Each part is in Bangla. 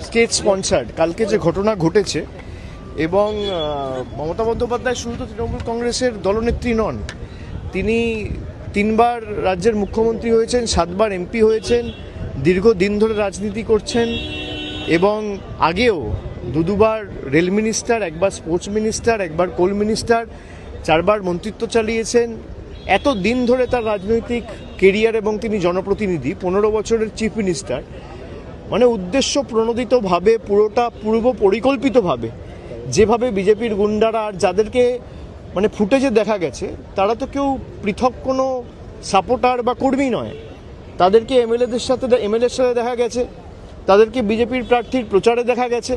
স্টেট স্পন্সার্ড কালকে যে ঘটনা ঘটেছে এবং মমতা বন্দ্যোপাধ্যায় শুধু তো তৃণমূল কংগ্রেসের দলনেত্রী নন, তিনি 3বার রাজ্যের মুখ্যমন্ত্রী হয়েছেন, 7বার এমপি হয়েছেন, দীর্ঘদিন ধরে রাজনীতি করছেন এবং আগেও দুবার রেল মিনিস্টার, একবার স্পোর্টস মিনিস্টার, একবার কোল মিনিস্টার, 4বার মন্ত্রিত্ব চালিয়েছেন। এত দিন ধরে তার রাজনৈতিক কেরিয়ার এবং তিনি জনপ্রতিনিধি, 15 বছরের চিফ মিনিস্টার, মানে উদ্দেশ্য প্রণোদিতভাবে পুরোটা পূর্ব পরিকল্পিতভাবে যেভাবে বিজেপির গুন্ডারা আর যাদেরকে মানে ফুটেজে দেখা গেছে তারা তো কেউ পৃথক কোনো সাপোর্টার বা কর্মী নয়, তাদেরকে এমএলএর সাথে দেখা গেছে, তাদেরকে বিজেপির প্রার্থীর প্রচারে দেখা গেছে,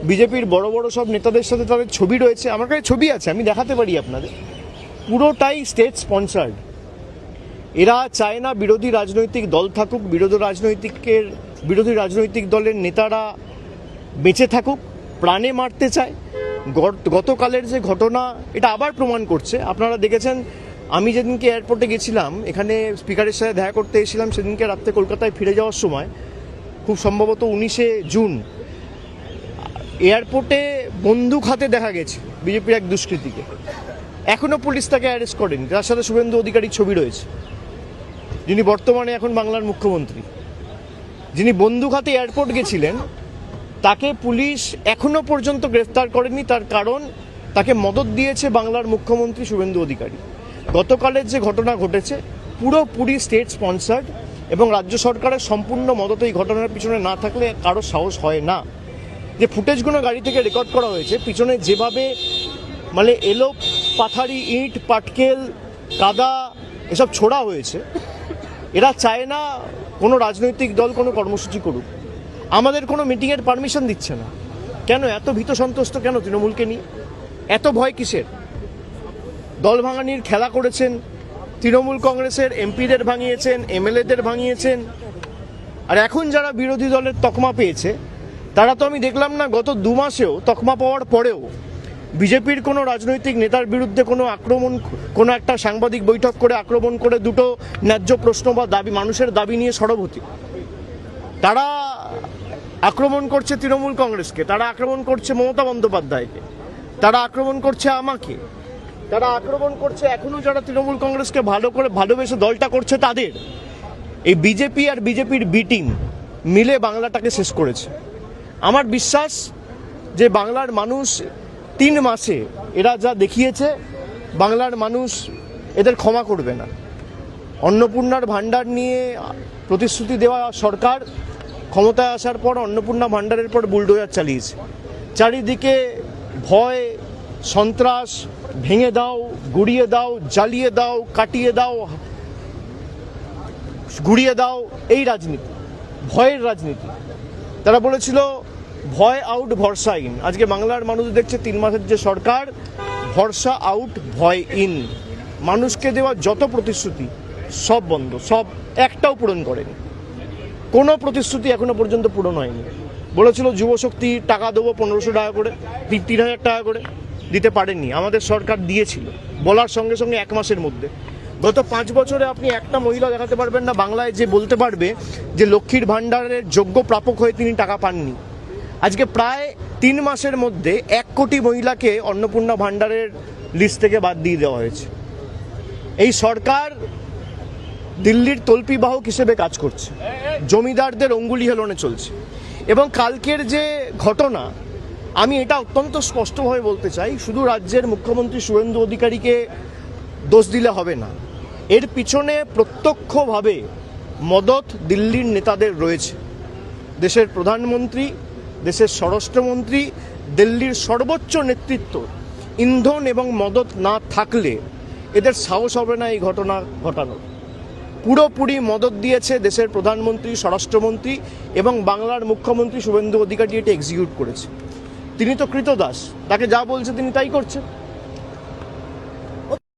বিজেপির বড় বড় সব নেতাদের সাথে তাদের ছবি রয়েছে, আমার কাছে ছবি আছে, আমি দেখাতে পারি আপনাদের। পুরোটাই স্টেট স্পন্সার্ড। এরা চায় না বিরোধী রাজনৈতিক দল থাকুক, বিরোধী রাজনৈতিক দলের নেতারা বেঁচে থাকুক, প্রাণে মারতে চায়। গতকালের যে ঘটনা এটা আবার প্রমাণ করছে। আপনারা দেখেছেন, আমি যেদিনকে এয়ারপোর্টে গেছিলাম, এখানে স্পিকারের সাথে দেখা করতে এসেছিলাম, সেদিনকে রাত্রে কলকাতায় ফিরে যাওয়ার সময়, খুব সম্ভবত 19শে জুন, এয়ারপোর্টে বন্দুক হাতে দেখা গেছে বিজেপির এক দুষ্কৃতীকে। এখনও পুলিশ তাকে অ্যারেস্ট করেনি। তার সাথে শুভেন্দু অধিকারীর ছবি রয়েছে, যিনি বর্তমানে এখন বাংলার মুখ্যমন্ত্রী। যিনি বন্দুক হাতে এয়ারপোর্ট গেছিলেন তাকে পুলিশ এখনো পর্যন্ত গ্রেফতার করেনি, তার কারণ তাকে মদত দিয়েছে বাংলার মুখ্যমন্ত্রী শুভেন্দু অধিকারী। গতকালের যে ঘটনা ঘটেছে পুরোপুরি স্টেট স্পন্সার্ড এবং রাজ্য সরকারের সম্পূর্ণ মদত এই ঘটনার পিছনে না থাকলে কারো সাহস হয় না। যে ফুটেজগুলো গাড়ি থেকে রেকর্ড করা হয়েছে, পিছনে যেভাবে মানে এলো পাথারি, ইট, পাটকেল, কাদা এসব ছোড়া হয়েছে, এরা চায় না কোনো রাজনৈতিক দল কোনো কর্মসূচি করুক। আমাদের কোনো মিটিংয়ের পারমিশন দিচ্ছে না। কেন এত ভীত সন্ত্রস্ত কেন তৃণমূলকে নিয়ে? এত ভয় কিসের? দল ভাঙানির খেলা করেছেন, তৃণমূল কংগ্রেসের এমপিদের ভাঙিয়েছেন, এমএলএদের ভাঙিয়েছেন, আর এখন যারা বিরোধী দলের তকমা পেয়েছে তারা তো আমি দেখলাম না গত 2 মাসেও তকমা পাওয়ার পরেও বিজেপির কোনো রাজনৈতিক নেতার বিরুদ্ধে কোনো আক্রমণ, কোনো একটা সাংবাদিক বৈঠক করে আক্রমণ করে দুটো ন্যায্য প্রশ্ন বা দাবি, মানুষের দাবি নিয়ে সরব হতে। তারা আক্রমণ করছে তৃণমূল কংগ্রেসকে, তারা আক্রমণ করছে মমতা বন্দ্যোপাধ্যায়কে, তারা আক্রমণ করছে আমাকে, তারা আক্রমণ করছে এখনো যারা তৃণমূল কংগ্রেসকে ভালো করে ভালোবেসে দলটা করছে তাদের। এই বিজেপি আর বিজেপির বি টিম মিলে বাংলাটাকে শেষ করেছে। আমার বিশ্বাস যে বাংলার মানুষ 3 মাসে এরা যা দেখিয়েছে, বাংলার মানুষ এদের ক্ষমা করবে না। অন্নপূর্ণার ভাণ্ডার নিয়ে প্রতিশ্রুতি দেওয়া সরকার ক্ষমতায় আসার পর অন্নপূর্ণা ভাণ্ডারের পর বুলডোজার চালিয়েছে। চারিদিকে ভয়, সন্ত্রাস, ভেঙে দাও, গুড়িয়ে দাও, জ্বালিয়ে দাও, কাটিয়ে দাও, গুড়িয়ে দাও, এই রাজনীতি, ভয়ের রাজনীতি। তারা বলেছিল ভয় আউট ভরসা ইন। আজকে বাংলার মানুষ দেখছে 3 মাসের যে সরকার, ভরসা আউট ভয় ইন। মানুষকে দেওয়া যত প্রতিশ্রুতি সব বন্ধ, সব একটাও পূরণ করেনি। কোনো প্রতিশ্রুতি এখনো পর্যন্ত পূরণ হয়নি। বলেছিল যুবশক্তি টাকা দেবো 1500 টাকা করে, 3000 টাকা করে, দিতে পারেননি। আমাদের সরকার দিয়েছিল বলার সঙ্গে সঙ্গে 1 মাসের মধ্যে। গত 5 বছরে আপনি একটা মহিলা দেখাতে পারবেন না বাংলায় যে বলতে পারবে যে লক্ষ্মীর ভাণ্ডারের যোগ্য প্রাপক হয়ে তিনি টাকা পাননি। আজকে প্রায় 3 মাসের মধ্যে 1 কোটি মহিলাকে অন্নপূর্ণা ভাণ্ডারের লিস্ট থেকে বাদ দিয়ে দেওয়া হয়েছে। এই সরকার দিল্লির তল্পিবাহক হিসেবে কাজ করছে, জমিদারদের অঙ্গুলি হেলনে চলছে। এবং কালকের যে ঘটনা, আমি এটা অত্যন্ত স্পষ্টভাবে বলতে চাই, শুধু রাজ্যের মুখ্যমন্ত্রী শুভেন্দু অধিকারীকে দোষ দিলে হবে না। এর পিছনে প্রত্যক্ষভাবে মদত দিল্লির নেতাদের রয়েছে। দেশের প্রধানমন্ত্রী, দেশের স্বরাষ্ট্রমন্ত্রী, দিল্লির সর্বোচ্চ নেতৃত্ব ইন্ধন এবং মদত না থাকলে এদের সাহস হবে না এই ঘটনা ঘটানোর। পুরোপুরি মদত দিয়েছে দেশের প্রধানমন্ত্রী, স্বরাষ্ট্রমন্ত্রী এবং বাংলার মুখ্যমন্ত্রী শুভেন্দু অধিকারী। এটা এক্সিকিউট করেছে। তিনি তো কৃতদাস, তাকে যা বলছে তিনি তাই করছেন।